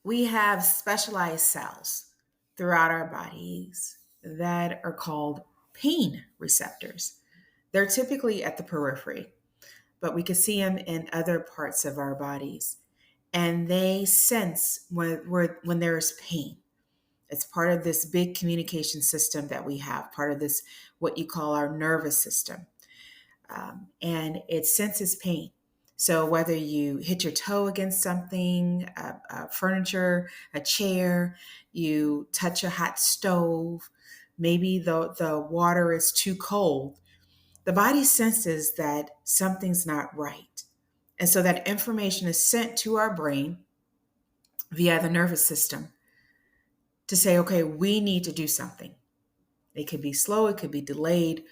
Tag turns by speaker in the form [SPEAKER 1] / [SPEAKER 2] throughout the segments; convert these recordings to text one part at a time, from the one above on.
[SPEAKER 1] We have specialized cells throughout our bodies that are called pain receptors. They're typically at the periphery, but we can see them in other parts of our bodies. And they sense when there's pain. It's part of this big communication system that we have, part of this, what you call our nervous system. And it senses pain. So whether you hit your toe against something, furniture, a chair, you touch a hot stove, maybe the water is too cold, the body senses that something's not right. And so that information is sent to our brain via the nervous system to say, okay, we need to do something. It could be slow, it could be delayed,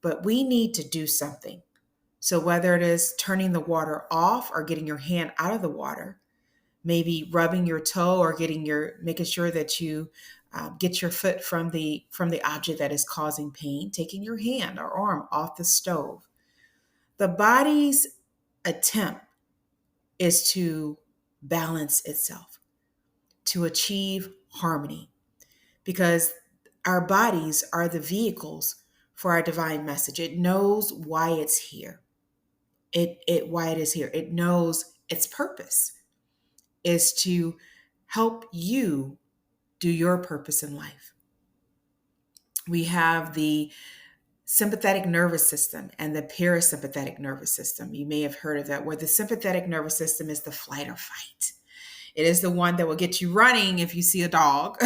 [SPEAKER 1] but we need to do something. So whether it is turning the water off or getting your hand out of the water, maybe rubbing your toe or making sure that you get your foot from the object that is causing pain, taking your hand or arm off the stove. The body's attempt is to balance itself, to achieve harmony, because our bodies are the vehicles for our divine message. It knows why it's here. Why it is here. It knows its purpose is to help you do your purpose in life. We have the sympathetic nervous system and the parasympathetic nervous system. You may have heard of that, where the sympathetic nervous system is the flight or fight. It is the one that will get you running if you see a dog.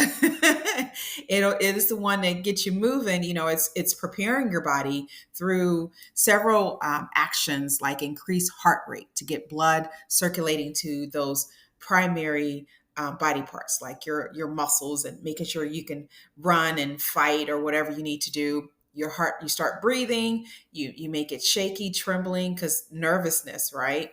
[SPEAKER 1] It is the one that gets you moving. It's preparing your body through several actions, like increased heart rate to get blood circulating to those primary body parts, like your muscles, and making sure you can run and fight or whatever you need to do. Your heart, you start breathing, you make it shaky, trembling, because nervousness, right?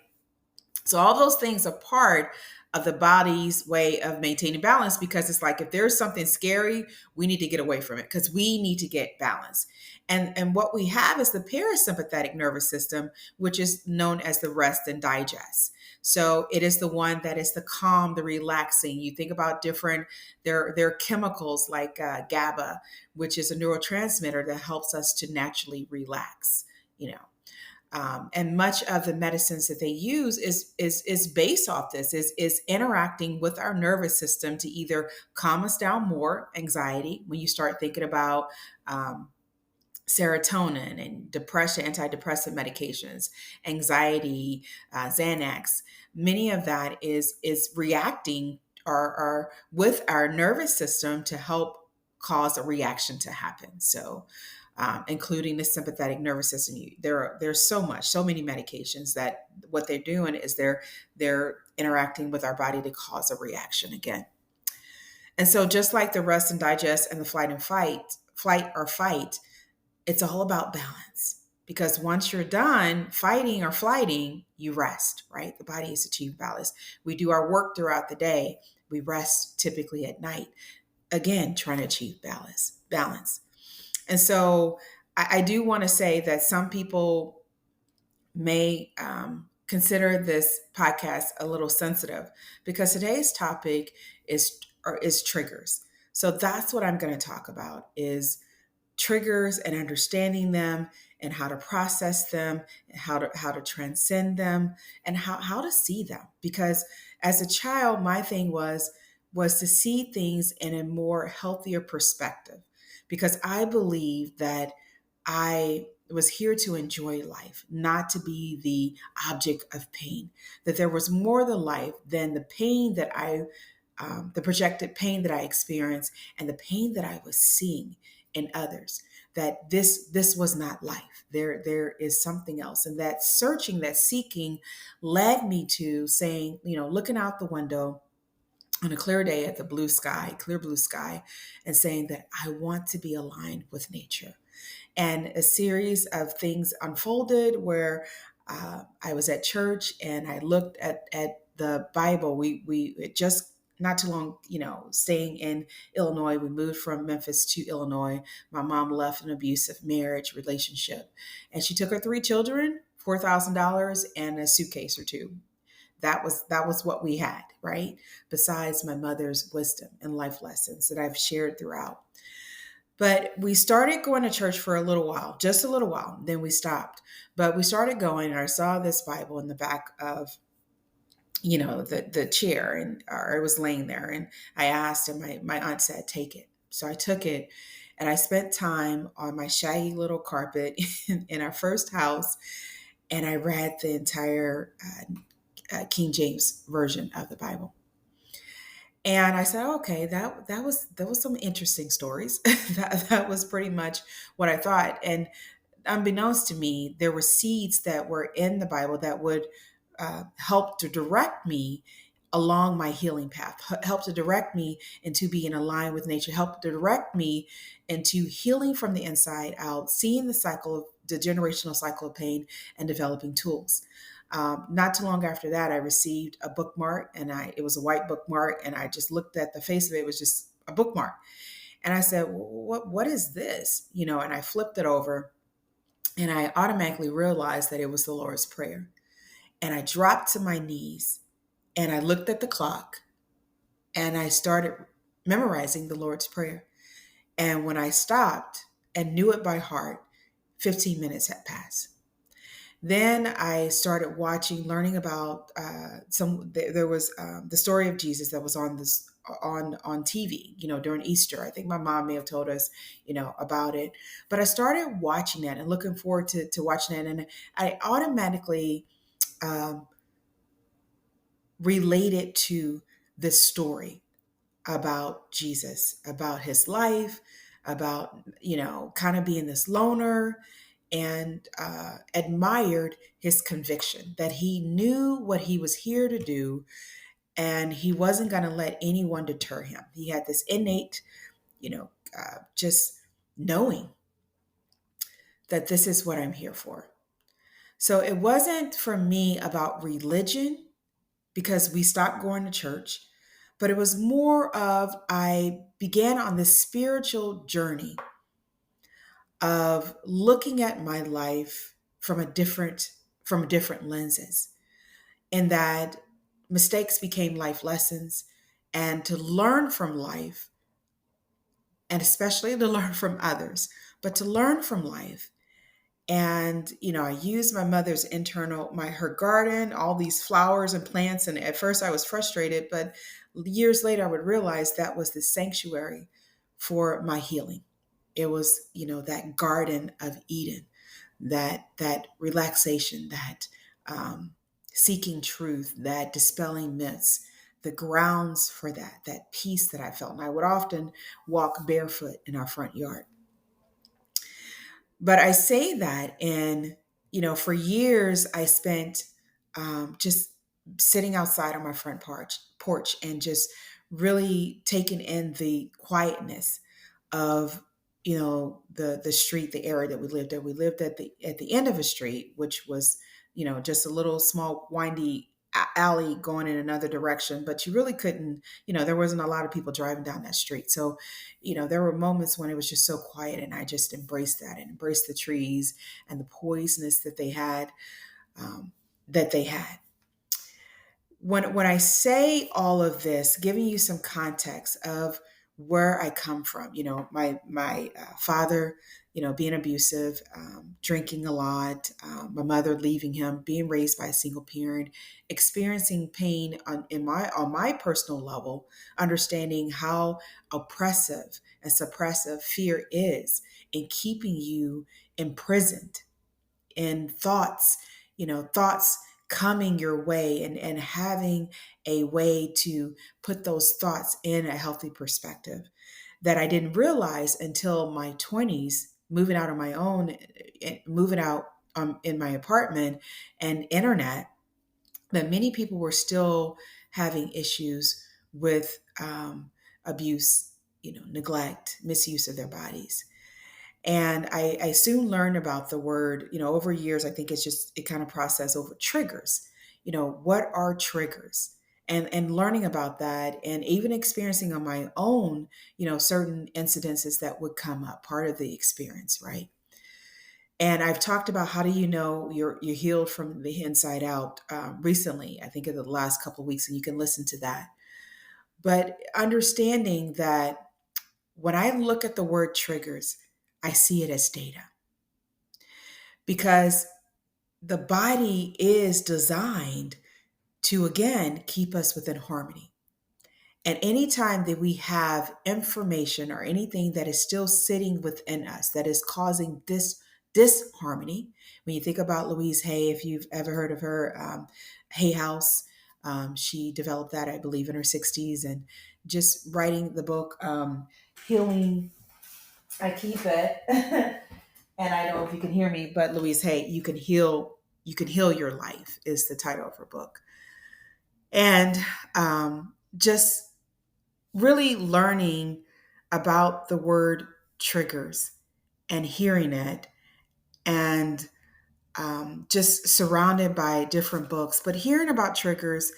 [SPEAKER 1] So all those things are part of the body's way of maintaining balance, because it's like if there's something scary, we need to get away from it because we need to get balance. And what we have is the parasympathetic nervous system, which is known as the rest and digest. So it is the one that is the calm, the relaxing. You think about different, there are chemicals like GABA, which is a neurotransmitter that helps us to naturally relax, you know. And much of the medicines that they use is based off this, is interacting with our nervous system to either calm us down more, anxiety, when you start thinking about serotonin and depression, antidepressant medications, anxiety, Xanax. Many of that is reacting or with our nervous system to help cause a reaction to happen. So including the sympathetic nervous system. There's so many medications that what they're doing is they're interacting with our body to cause a reaction again. And so just like the rest and digest and the flight or fight, it's all about balance. Because once you're done fighting or flighting, you rest, right? The body has achieved balance. We do our work throughout the day. We rest typically at night. Again, trying to achieve balance. And so I do want to say that some people may consider this podcast a little sensitive, because today's topic is triggers. So that's what I'm going to talk about, is triggers and understanding them, and how to process them, and how to transcend them, and how to see them. Because as a child, my thing was to see things in a more healthier perspective, because I believe that I was here to enjoy life, not to be the object of pain, that there was more to life than the pain the projected pain that I experienced, and the pain that I was seeing in others, that this was not life. There is something else. And that searching, that seeking led me to saying, looking out the window on a clear day at the clear blue sky, and saying that I want to be aligned with nature. And a series of things unfolded where I was at church and I looked at the Bible. We had just not too long, staying in Illinois. We moved from Memphis to Illinois. My mom left an abusive marriage relationship, and she took her 3 children, $4,000, and a suitcase or two. That was what we had, right? Besides my mother's wisdom and life lessons that I've shared throughout. But we started going to church for a little while, just a little while. Then we stopped. But we started going, and I saw this Bible in the back of the chair, and or it was laying there, and I asked, and my aunt said, take it. So I took it, and I spent time on my shaggy little carpet in our first house, and I read the entire King James version of the Bible. And I said, okay, that was some interesting stories. That was pretty much what I thought. And unbeknownst to me, there were seeds that were in the Bible that would help to direct me along my healing path, help to direct me into being aligned with nature, help to direct me into healing from the inside out, seeing the generational cycle of pain, and developing tools. Not too long after that, I received a bookmark, and it was a white bookmark, and I just looked at the face of it. It was just a bookmark, and I said, "What is this?" And I flipped it over, and I automatically realized that it was the Lord's Prayer. And I dropped to my knees, and I looked at the clock, and I started memorizing the Lord's Prayer. And when I stopped and knew it by heart, 15 minutes had passed. Then I started learning about there was the story of Jesus that was on TV, during Easter. I think my mom may have told us, about it. But I started watching that and looking forward to watching it, and I automatically um, related to this story about Jesus, about his life, about, kind of being this loner, and admired his conviction that he knew what he was here to do, and he wasn't going to let anyone deter him. He had this innate, just knowing that this is what I'm here for. So it wasn't for me about religion, because we stopped going to church, but it was more of I began on this spiritual journey of looking at my life from different lenses, and that mistakes became life lessons, and to learn from life, and especially to learn from others, but to learn from life. And I used my mother's her garden, all these flowers and plants, and at first I was frustrated, but years later I would realize that was the sanctuary for my healing. It was, that garden of Eden, that relaxation, that seeking truth, that dispelling myths, the grounds for that peace that I felt. And I would often walk barefoot in our front yard. But I say that, and for years I spent just sitting outside on my front porch and just really taking in the quietness of the street, the area that we lived at. We lived at the end of a street, which was just a little small windy alley going in another direction, but you really couldn't, there wasn't a lot of people driving down that street. So there were moments when it was just so quiet, and I just embraced that and embraced the trees and the poisonous that they had. um, that they had when I say all of this, giving you some context of where I come from, my father, being abusive, drinking a lot, my mother leaving him, being raised by a single parent, experiencing pain on my personal level, understanding how oppressive and suppressive fear is in keeping you imprisoned in thoughts coming your way, and having a way to put those thoughts in a healthy perspective that I didn't realize until my 20s, moving out on my own, moving out in my apartment and internet, that many people were still having issues with abuse, neglect, misuse of their bodies. And I soon learned about the word, over years. I think it kind of processed over triggers. What are triggers? And learning about that, and even experiencing on my own, certain incidences that would come up, part of the experience, right? And I've talked about how do you know you're healed from the inside out recently. I think in the last couple of weeks, and you can listen to that. But understanding that when I look at the word triggers, I see it as data because the body is designed to again keep us within harmony. And anytime that we have information or anything that is still sitting within us that is causing this disharmony, when you think about Louise Hay, if you've ever heard of her, Hay House, she developed that, I believe, in her 60s, and just writing the book, Healing. I keep it, and I don't know if you can hear me, but Louise Hay, you can heal. You can heal your life is the title of her book, and just really learning about the word triggers and hearing it and just surrounded by different books, but hearing about triggers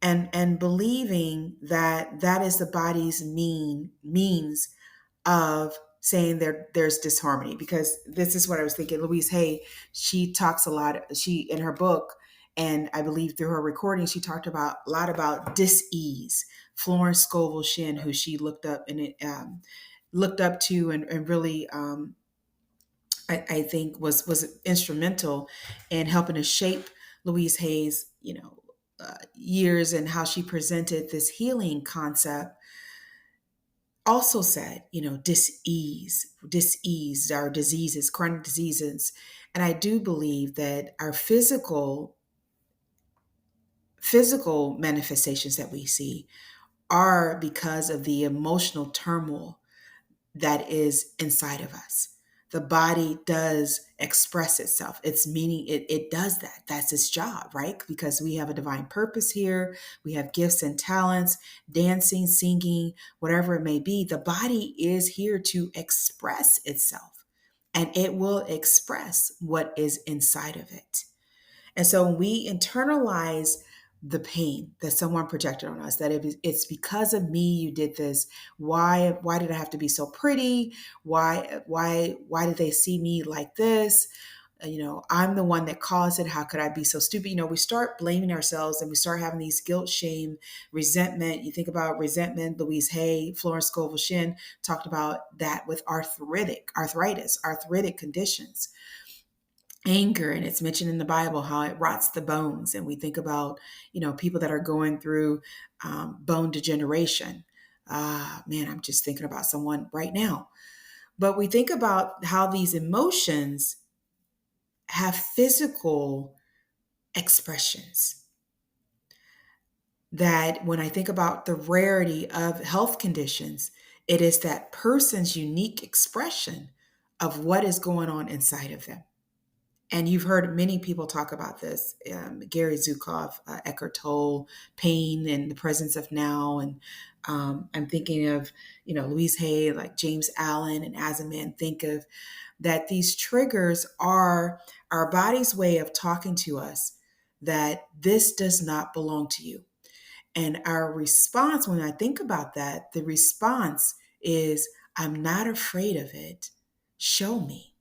[SPEAKER 1] and believing that that is the body's means of saying there's disharmony. Because this is what I was thinking. Louise Hay, she talks a lot, she in her book, and I believe through her recording, she talked about a lot about dis-ease. Florence Scovel Shinn, who she looked up and looked up to and really I think was instrumental in helping to shape Louise Hay's years and how she presented this healing concept. Also said, dis-ease our diseases, chronic diseases. And I do believe that our physical manifestations that we see are because of the emotional turmoil that is inside of us. The body does express itself. It's meaning it does that. That's its job, right? Because we have a divine purpose here. We have gifts and talents, dancing, singing, whatever it may be. The body is here to express itself, and it will express what is inside of it. And so when we internalize the pain that someone projected on us, that it's because of me you did this. Why did I have to be so pretty? Why did they see me like this? I'm the one that caused it. How could I be so stupid? We start blaming ourselves and we start having these guilt, shame, resentment. You think about resentment. Louise Hay, Florence Scovel Shinn talked about that with arthritic conditions, anger, and it's mentioned in the Bible how it rots the bones. And we think about people that are going through bone degeneration. Man, I'm just thinking about someone right now. But we think about how these emotions have physical expressions, that when I think about the rarity of health conditions, it is that person's unique expression of what is going on inside of them. And you've heard many people talk about this, Gary Zukov, Eckhart Tolle, pain and the presence of now. And I'm thinking of, Louise Hay, like James Allen, and as a man, think of that these triggers are our body's way of talking to us that this does not belong to you. And our response, when I think about that, the response is, I'm not afraid of it. Show me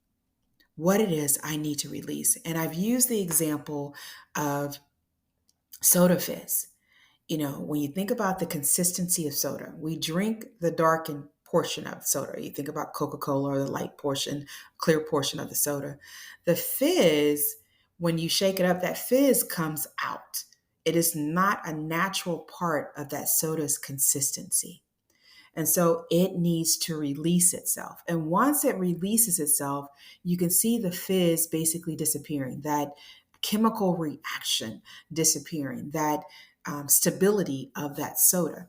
[SPEAKER 1] what it is I need to release. And I've used the example of soda fizz. When you think about the consistency of soda, we drink the darkened portion of soda. You think about Coca-Cola or the light portion, clear portion of the soda. The fizz, when you shake it up, that fizz comes out. It is not a natural part of that soda's consistency. And so it needs to release itself. And once it releases itself, you can see the fizz basically disappearing, that chemical reaction disappearing, that stability of that soda,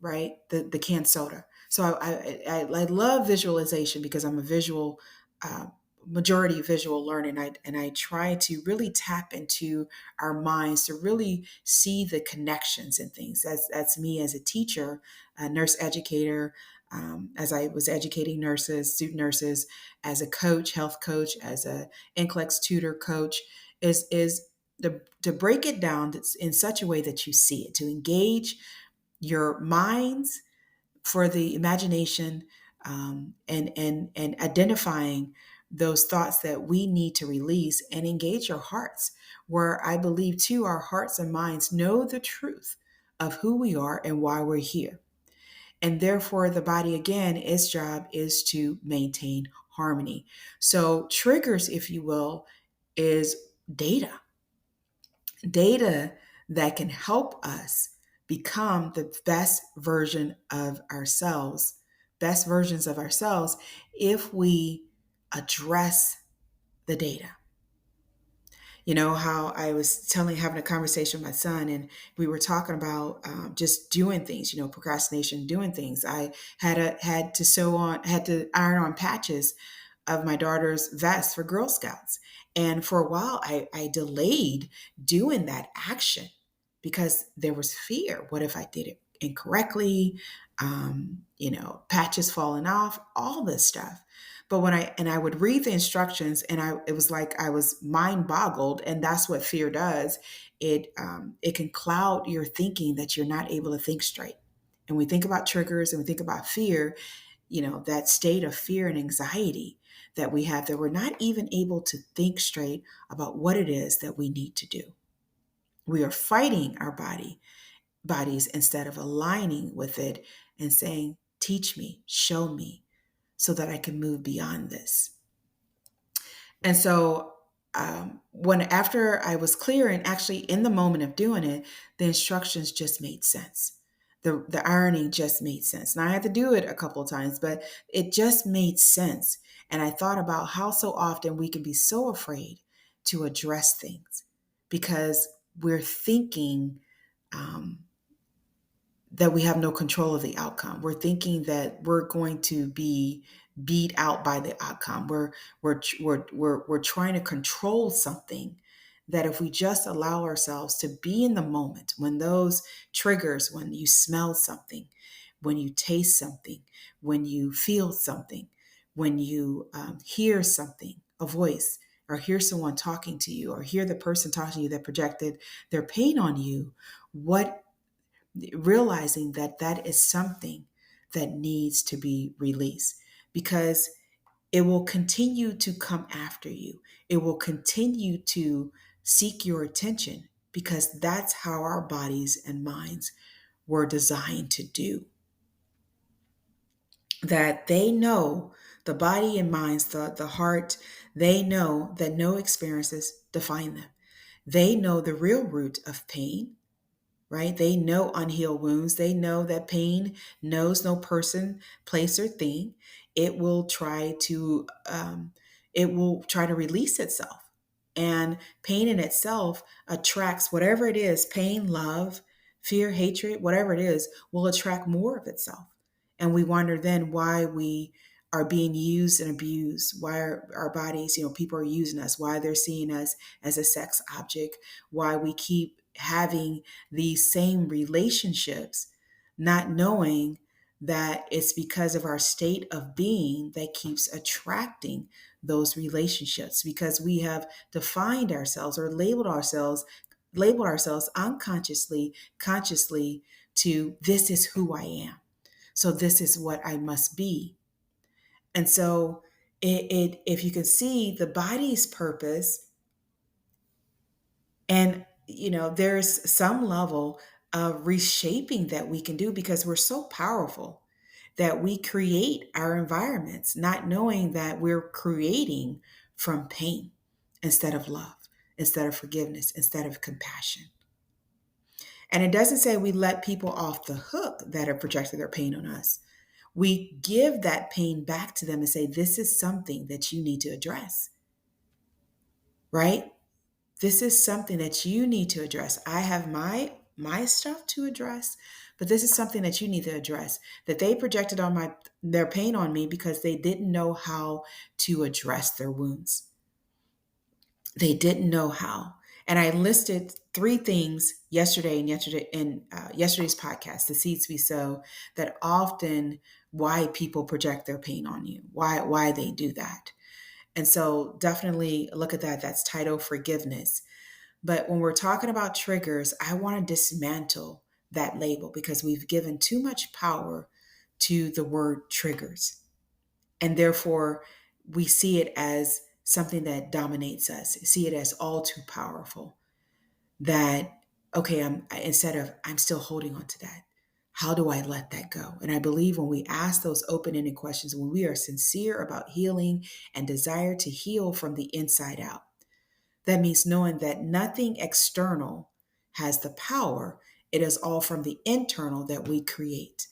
[SPEAKER 1] right? The canned soda. So I love visualization because I'm a visual uh, majority visual learner, and I try to really tap into our minds to really see the connections and things. That's me as a teacher, a nurse educator. As I was educating nurses, student nurses, as a coach, health coach, as a NCLEX tutor coach, is to break it down in such a way that you see it, to engage your minds for the imagination, and identifying those thoughts that we need to release and engage our hearts, where I believe too our hearts and minds know the truth of who we are and why we're here. And therefore, the body, again, its job is to maintain harmony. So, triggers, if you will, is data, data that can help us become the best version of ourselves, best versions of ourselves, if we address the data. You know how I was having a conversation with my son, and we were talking about just doing things, procrastination, doing things. I had to iron on patches of my daughter's vest for Girl Scouts. And for a while, I delayed doing that action because there was fear. What if I did it incorrectly? Patches falling off, all this stuff. But I would read the instructions, and it was like I was mind boggled, and that's what fear does. It can cloud your thinking, that you're not able to think straight. And we think about triggers and we think about fear, that state of fear and anxiety that we have, that we're not even able to think straight about what it is that we need to do. We are fighting our bodies instead of aligning with it and saying, teach me, show me, so that I can move beyond this. And so when after I was clear, and actually in the moment of doing it, the instructions just made sense. The ironing just made sense. And I had to do it a couple of times, but it just made sense. And I thought about how so often we can be so afraid to address things because we're thinking that we have no control of the outcome. We're thinking that we're going to be beat out by the outcome. We're trying to control something, that if we just allow ourselves to be in the moment, when those triggers, when you smell something, when you taste something, when you feel something, when you hear something, a voice, or hear someone talking to you, or hear the person talking to you that projected their pain on you, realizing that that is something that needs to be released, because it will continue to come after you. It will continue to seek your attention, because that's how our bodies and minds were designed to do. That they know, the body and minds, the heart, they know that no experiences define them. They know the real root of pain, right? They know unhealed wounds. They know that pain knows no person, place, or thing. It will try to release itself, and pain in itself attracts whatever it is. Pain, love, fear, hatred, whatever it is, will attract more of itself. And we wonder then why we are being used and abused, why our bodies, people are using us, why they're seeing us as a sex object, why we keep having these same relationships, not knowing that it's because of our state of being that keeps attracting those relationships, because we have defined ourselves or labeled ourselves unconsciously, consciously, to this is who I am. So this is what I must be. And so if you can see the body's purpose, and there's some level of reshaping that we can do, because we're so powerful that we create our environments, not knowing that we're creating from pain instead of love, instead of forgiveness, instead of compassion. And it doesn't say we let people off the hook that have projected their pain on us. We give that pain back to them and say, this is something that you need to address, right? This is something that you need to address. I have my stuff to address, but this is something that you need to address, that they projected on their pain on me because they didn't know how to address their wounds. They didn't know how. And I listed 3 things yesterday in yesterday's podcast, the seeds we sow, that often why people project their pain on you, why they do that. And so definitely look at that. That's titled Forgiveness. But when we're talking about triggers, I want to dismantle that label, because we've given too much power to the word triggers. And therefore, we see it as something that dominates us, see it as all too powerful. That, okay, instead of I'm still holding on to that, how do I let that go? And I believe when we ask those open-ended questions, when we are sincere about healing and desire to heal from the inside out, that means knowing that nothing external has the power. It is all from the internal that we create.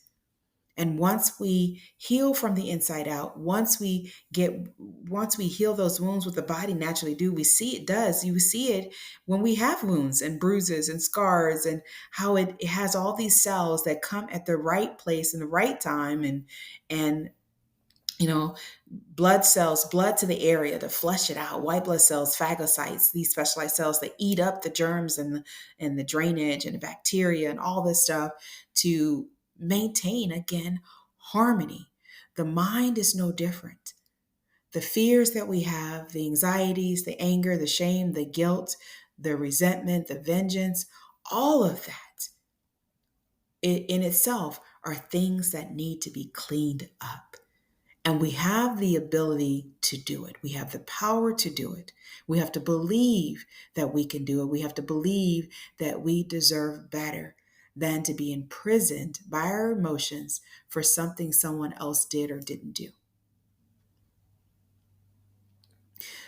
[SPEAKER 1] And once we heal from the inside out, once we heal those wounds, what the body naturally do, we see it does. You see it when we have wounds and bruises and scars, and how it has all these cells that come at the right place in the right time, and you know, blood cells, blood to the area to flush it out, white blood cells, phagocytes, these specialized cells that eat up the germs and the drainage and the bacteria and all this stuff to maintain, again, harmony. The mind is no different. The fears that we have, the anxieties, the anger, the shame, the guilt, the resentment, the vengeance, all of that in itself are things that need to be cleaned up. And we have the ability to do it. We have the power to do it. We have to believe that we can do it. We have to believe that we deserve better than to be imprisoned by our emotions for something someone else did or didn't do.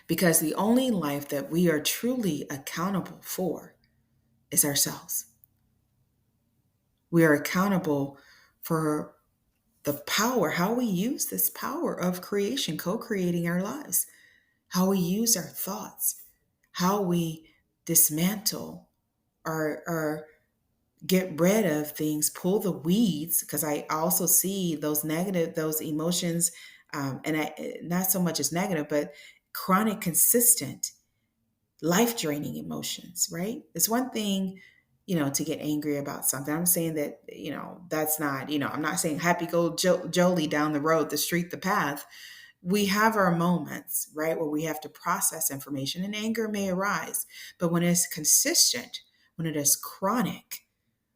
[SPEAKER 1] Because the only life that we are truly accountable for is ourselves. We are accountable for the power, how we use this power of creation, co-creating our lives, how we use our thoughts, how we dismantle or get rid of things, pull the weeds, because I also see those emotions, not so much as negative, but chronic, consistent, life-draining emotions, right? It's one thing, to get angry about something. I'm saying that, that's not, I'm not saying happy go Jolie down the road, the street, the path. We have our moments, right, where we have to process information and anger may arise. But when it's consistent, when it is chronic,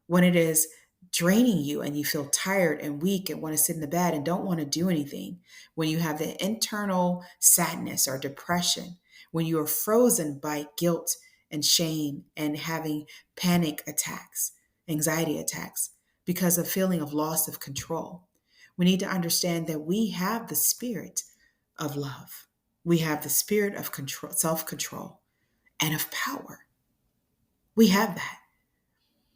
[SPEAKER 1] when it is draining you and you feel tired and weak and want to sit in the bed and don't want to do anything, when you have the internal sadness or depression, when you are frozen by guilt and shame and having panic attacks, anxiety attacks, because of feeling of loss of control, we need to understand that we have the spirit of love. We have the spirit of control, self-control, and of power. We have that.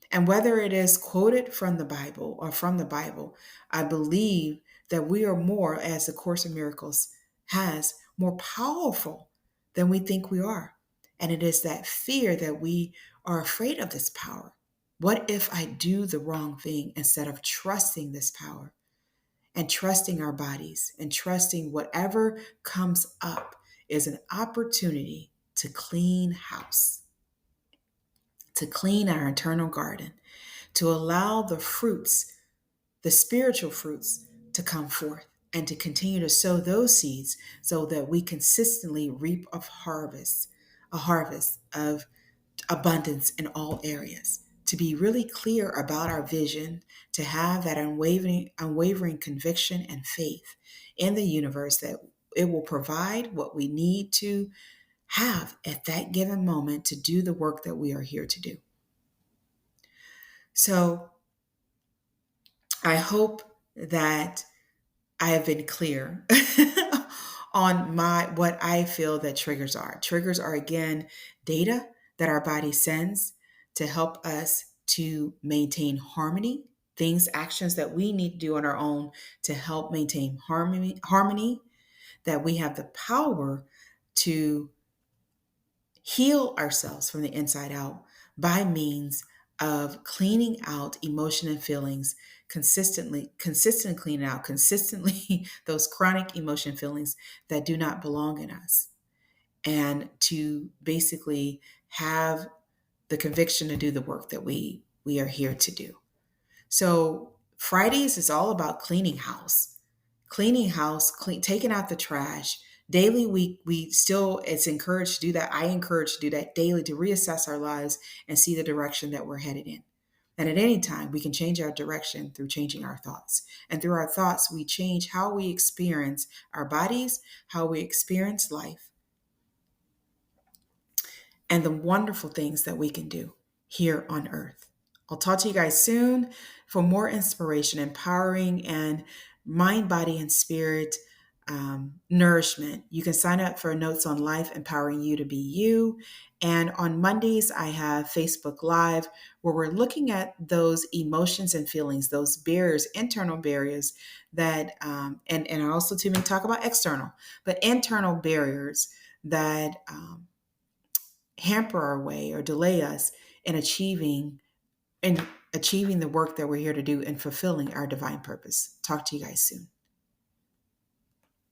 [SPEAKER 1] And whether it is quoted from the Bible or from the Bible, I believe that we are more, as the Course in Miracles has, more powerful than we think we are. And it is that fear that we are afraid of this power. What if I do the wrong thing, instead of trusting this power and trusting our bodies and trusting whatever comes up is an opportunity to clean house, to clean our internal garden, to allow the fruits, the spiritual fruits, to come forth and to continue to sow those seeds so that we consistently reap a harvest of abundance in all areas. To be really clear about our vision, to have that unwavering conviction and faith in the universe that it will provide what we need to have at that given moment to do the work that we are here to do. So I hope that I have been clear on what I feel that triggers are. Triggers are, again, data that our body sends to help us to maintain harmony, things, actions that we need to do on our own to help maintain harmony, that we have the power to heal ourselves from the inside out by means of cleaning out emotion and feelings consistently cleaning out consistently those chronic emotion feelings that do not belong in us, and to basically have the conviction to do the work that we are here to do. So Fridays is all about cleaning house, taking out the trash. Daily, we still, it's encouraged to do that. I encourage to do that daily, to reassess our lives and see the direction that we're headed in. And at any time, we can change our direction through changing our thoughts. And through our thoughts, we change how we experience our bodies, how we experience life, and the wonderful things that we can do here on earth. I'll talk to you guys soon for more inspiration, empowering, and mind, body, and spirit nourishment. You can sign up for Notes on Life, empowering you to be you. And on Mondays, I have Facebook Live where we're looking at those emotions and feelings, those barriers, internal barriers that, and I also too may talk about external, but internal barriers that hamper our way or delay us in achieving the work that we're here to do and fulfilling our divine purpose. Talk to you guys soon.